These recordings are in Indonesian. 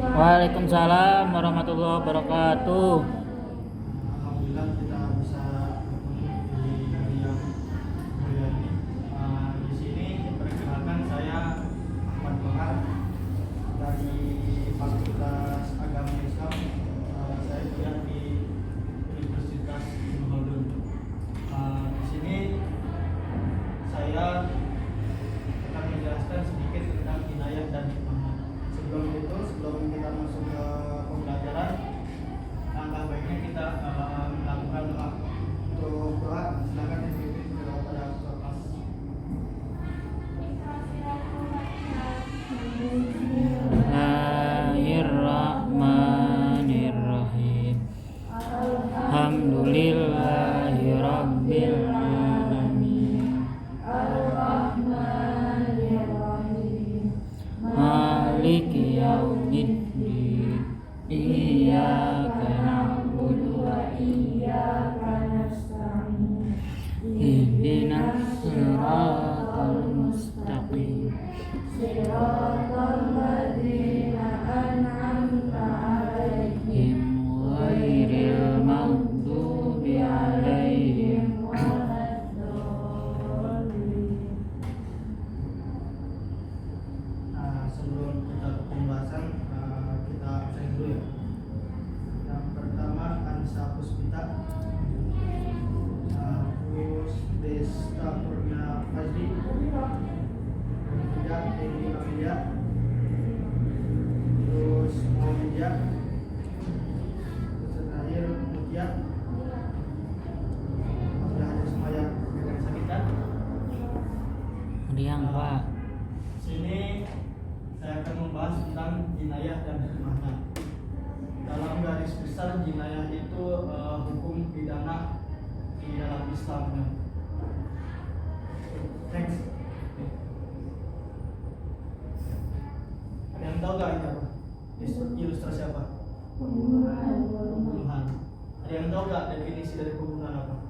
Waalaikumsalam warahmatullahi wabarakatuh. Alhamdulillah kita bisa bertemu di hari yang mulia ini. Di sini perkenalkan saya Ahmad Bahar dari Fakultas Agama Islam. Saya kuliah di Universitas Ibnu Khaldun. Di sini saya akan menjelaskan sedikit tentang inayah dan hikmah. Sebelum kita masuk ke pembelajaran, langkah baiknya kita melakukan doa. Untuk doa, silakan dipimpin kepada kelas. Bismillahirrahmanirrahim. Alhamdulillahirabbil alamin. Arrahmanirrahim. Maliki yaumiddin. Iyyaka na'budu wa iyyaka nasta'in. Ihdinas siratal mustaqim. Siratal ladzina an'amta 'alaihim ghairil maghdubi 'alaihim waladdallin. Sebelum kita ke pembahasan, kita absen dulu ya. Yang pertama Ansa Puspita, Gus Desta Kurnia Fazli, kemudian Edi Amelia, terus Muhammadiyah, terus terakhir Mutia. Sudah ada semua yang sakit kan? Diang, Pak. Sini saya akan membahas tentang jinayah dan hikmahnya. Dalam garis besar, jinayah itu hukum pidana di dalam Islam. Next. Ada yang tahu gak ini apa? Ilustrasi apa? Pembunuhan. Ada yang tahu gak definisi dari pembunuhan apa?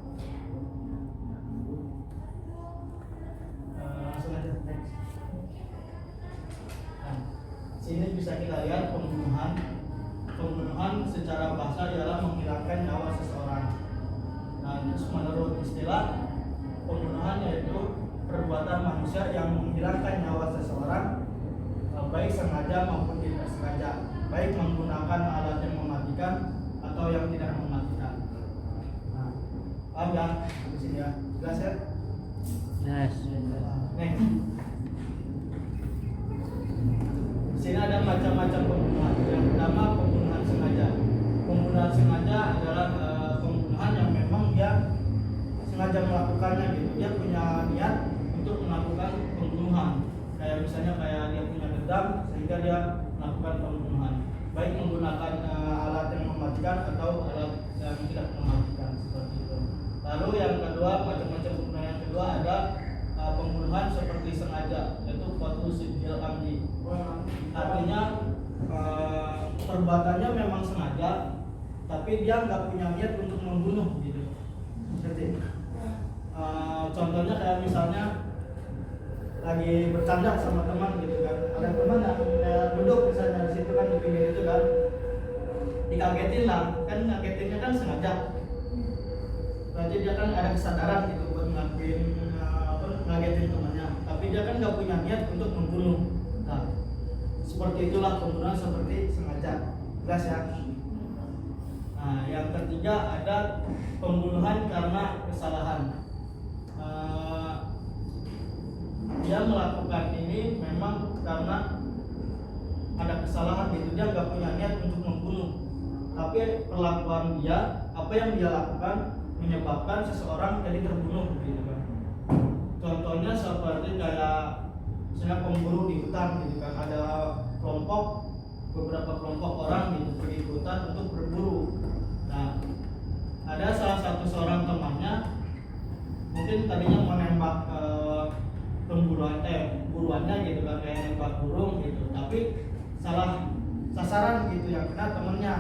Langsung aja. Next. Nah, sini bisa kita lihat pembunuhan. Pembunuhan secara bahasa ialah menghilangkan nyawa seseorang. Nah, menurut istilah, pembunuhan yaitu perbuatan manusia yang menghilangkan nyawa seseorang, baik sengaja maupun tidak sengaja, baik menggunakan alat yang mematikan atau yang tidak mematikan. Nah, paham ya? Di sini ya, jelas ya? Yes. Next. Di sini ada macam-macam pembunuhan. Yang pertama pembunuhan sengaja. Pembunuhan sengaja adalah pembunuhan yang memang dia sengaja melakukannya gitu. Dia punya niat untuk melakukan pembunuhan. Kayak misalnya dia punya dendam sehingga dia melakukan pembunuhan. Baik menggunakan alat yang mematikan atau alat yang tidak mematikan seperti itu. Lalu yang kedua, macam-macam pembunuhan yang kedua ada pembunuhan seperti sengaja, yaitu qatlu sidqil amdi. Artinya perbuatannya memang sengaja, tapi dia nggak punya niat untuk membunuh gitu. Jadi contohnya kayak misalnya lagi bercanda sama teman gitu kan, ada teman yang duduk misalnya di situ kan, di pinggir itu kan, dikagetin lah, kan ngagetinnya kan sengaja. Berarti dia kan ada kesadaran gitu buat ngagetin temannya, tapi dia kan nggak punya niat untuk membunuh. Nah, seperti itulah pembunuhan seperti sengaja. Jelas ya? Nah, yang ketiga ada pembunuhan karena kesalahan. Dia melakukan ini memang karena ada kesalahan gitu, dia nggak punya niat untuk membunuh, tapi perlakuan dia, apa yang dia lakukan menyebabkan seseorang jadi terbunuh gitu kan. Contohnya seperti kayak misalnya pemburu di hutan gitu kan, ada beberapa kelompok orang gitu pergi ke hutan untuk berburu. Nah, ada salah satu seorang temannya mungkin tadinya mau nembak buruannya gitu kan, kayak nembak burung gitu, tapi salah sasaran gitu, yang kena temennya.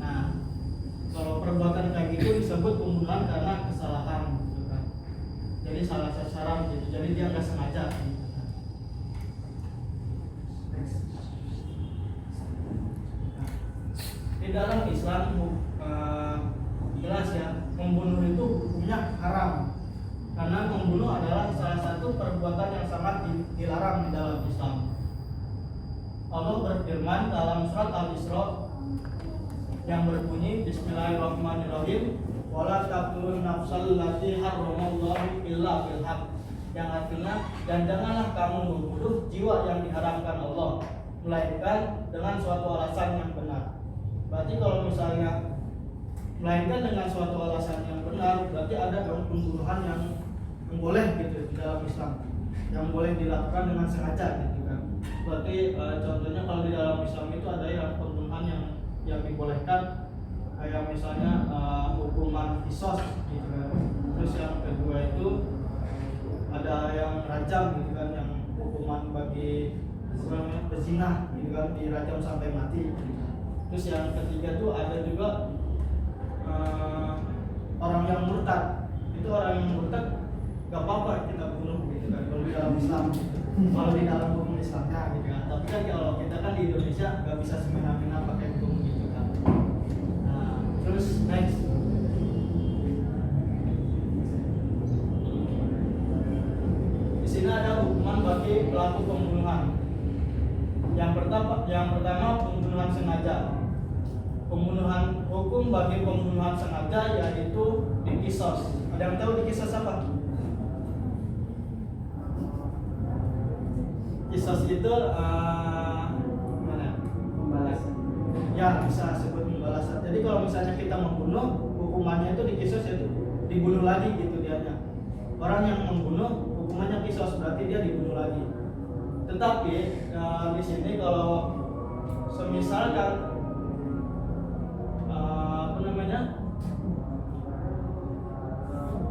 Nah, kalau perbuatan kayak gitu disebut pembunuhan karena kesalahan gitu kan. Jadi salah sasaran gitu, jadi dia nggak sengaja gitu kan. dilarang di dalam Islam. Allah berfirman dalam surat Al-Isra yang berbunyi Bismillahirrahmanirrahim, wala taqtulun nafsal lati harramallahu illa bil haqq, yang artinya dan janganlah kamu membunuh jiwa yang diharamkan Allah melainkan dengan suatu alasan yang benar. Berarti kalau misalnya melainkan dengan suatu alasan yang benar, berarti ada pembunuhan yang boleh gitu di dalam Islam, yang boleh dilakukan dengan sengaja gitu kan. Berarti contohnya kalau di dalam Islam itu ada yang pembunuhan yang dibolehkan, kayak misalnya hukuman qisas gitu kan. Terus yang kedua itu ada yang rajam gitu kan, yang hukuman bagi pezina gitu kan, dirajam sampai mati gitu. Terus yang ketiga tuh ada juga orang yang murtad. Itu orang yang murtad gak apa-apa kita bunuh gitu kan kalau di dalam Islam gitu. Kalau di dalam hukum Islamnya gitu kan. Tapi kan kalau kita kan di Indonesia gak bisa semena-mena pakai hukum gitu kan. Nah, terus next. Di sini ada hukuman bagi pelaku pembunuhan. Yang pertama pembunuhan sengaja. Hukum bagi pembunuhan sengaja yaitu dikisos. Ada yang tahu dikisos apa? Kisos itu gimana? Pembalasan. Ya, bisa sebut pembalasan. Jadi kalau misalnya kita membunuh, hukumannya itu dikisos, yaitu dibunuh lagi gitu dianya. Orang yang membunuh hukumannya kisos, berarti dia dibunuh lagi. Tetapi di sini kalau semisalkan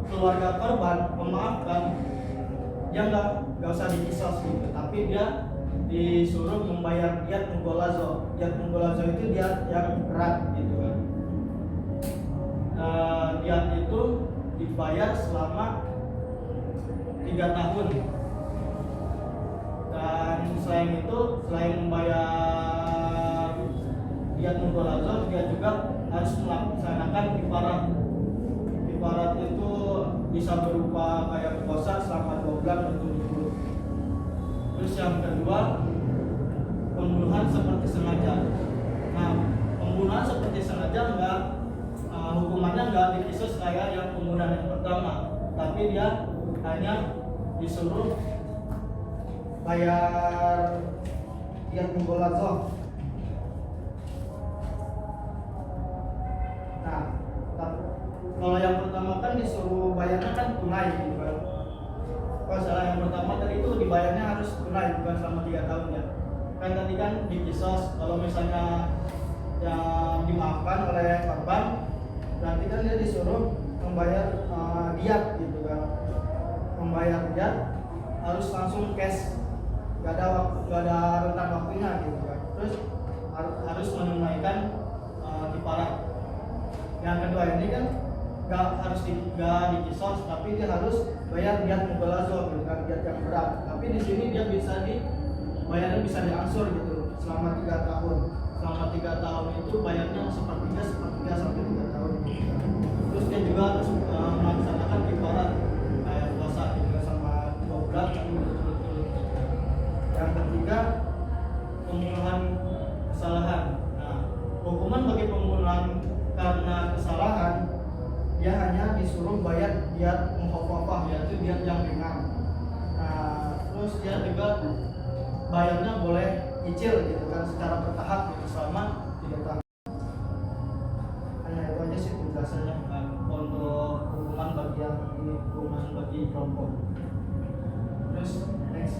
keluarga korban memaafkan, dia nggak usah dikisos gitu, tapi dia disuruh membayar diat mugolazo. Diat mugolazo itu diat yang berat gitu kan. Diat itu dibayar selama 3 tahun. Dan selain itu, selain membayar diat mugolazo, dia juga harus melaksanakan kifarat. Kifarat itu bisa berupa kayak puasa selama 2 bulan berturut-turut. Terus yang kedua, pembunuhan seperti sengaja. Nah, pembunuhan seperti sengaja hukumannya nggak dikisos kayak yang pembunuhan yang pertama, tapi dia hanya disuruh bayar diat mugolazo. Nah, kalau yang pertama kan disuruh bayarnya kan tunai gitu kan. Kalau salah yang pertama tadi itu dibayarnya harus tunai, bukan selama 3 tahun ya. Kan tadi kan dikisos, kalau misalnya yang dimaafkan oleh korban, berarti kan dia disuruh membayar diat gitu kan. Membayar diat harus langsung cash, gak ada rentang waktunya gitu kan. Terus harus menunaikan kifarat. Yang kedua ini kan gak dikisos, tapi dia harus bayar diat mugolazo gitu kan, diat yang berat. Tapi di sini dia bayarnya bisa diangsur gitu selama 3 tahun. Selama 3 tahun itu bayarnya sepertiga sampai 3 tahun gitu kan. Terus dia juga harus melaksanakan kifarat kayak puasa gitu kan, sama 2 bulan tapi berturut-turut. Yang ketiga, pembunuhan kesalahan. Nah, hukuman bagi pembunuhan karena kesalahan, dia hanya disuruh bayar diat mukhafafah, yaitu diat yang ringan. Nah, terus dia juga bayarnya boleh cicil gitu kan, secara bertahap gitu selama 3 tahun. Hanya itu aja sih penjelasannya untuk hukuman bagi kelompok. Terus next,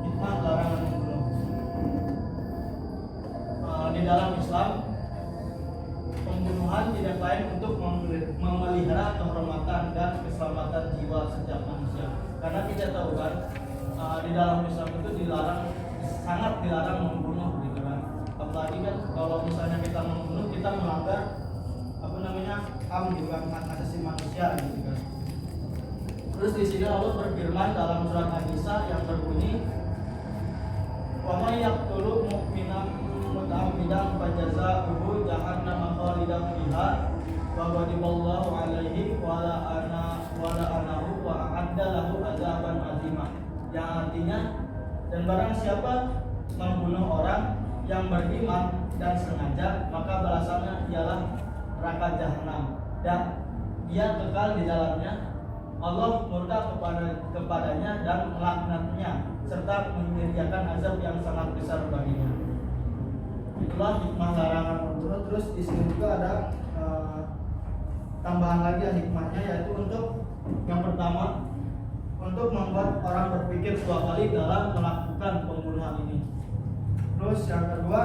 hikmah larangan membunuh. Di dalam Islam, pembunuhan tidak lain untuk memelihara kehormatan dan keselamatan jiwa setiap manusia. Karena kita tahu kan, di dalam Islam itu sangat dilarang membunuh gitu kan. Apalagi kan kalau misalnya kita membunuh, kita melanggar HAM gitu kan, hak asasi manusia gitu kan. Terus di sini Allah berfirman dalam surat An-Nisa yang berbunyi, wa may yaqtulu mu'minan muta'ammidan fajaza'uhu jahannam khalidan fiha wa ghadiballahu alaihi wa la'anahu wa a'adda lahu adzaban yang artinya dan barang siapa membunuh orang yang beriman dan sengaja, maka balasannya ialah neraka jahanam dan dia kekal di dalamnya. Allah murka kepadanya dan melaknatnya serta menyediakan azab yang sangat besar baginya. Itulah hikmah larangan membunuh. Terus di sini juga ada tambahan lagi hikmahnya, yaitu untuk yang pertama untuk membuat orang berpikir dua kali dalam melakukan pembunuhan ini. Terus yang kedua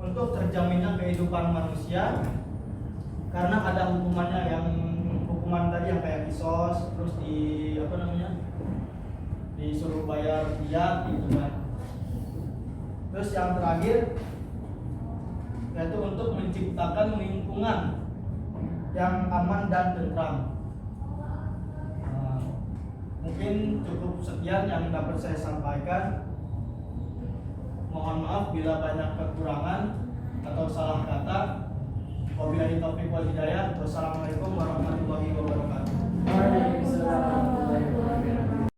untuk terjaminnya kehidupan manusia karena ada hukumannya yang hukuman tadi yang kayak kisos, terus disuruh bayar diat gitu kan. Terus yang terakhir yaitu untuk menciptakan lingkungan yang aman dan tentram. Mungkin cukup sekian yang dapat saya sampaikan. Mohon maaf bila banyak kekurangan atau salah kata. Wabillahi taufiq wal hidayah. Wassalamualaikum warahmatullahi wabarakatuh. Waalaikumsalam.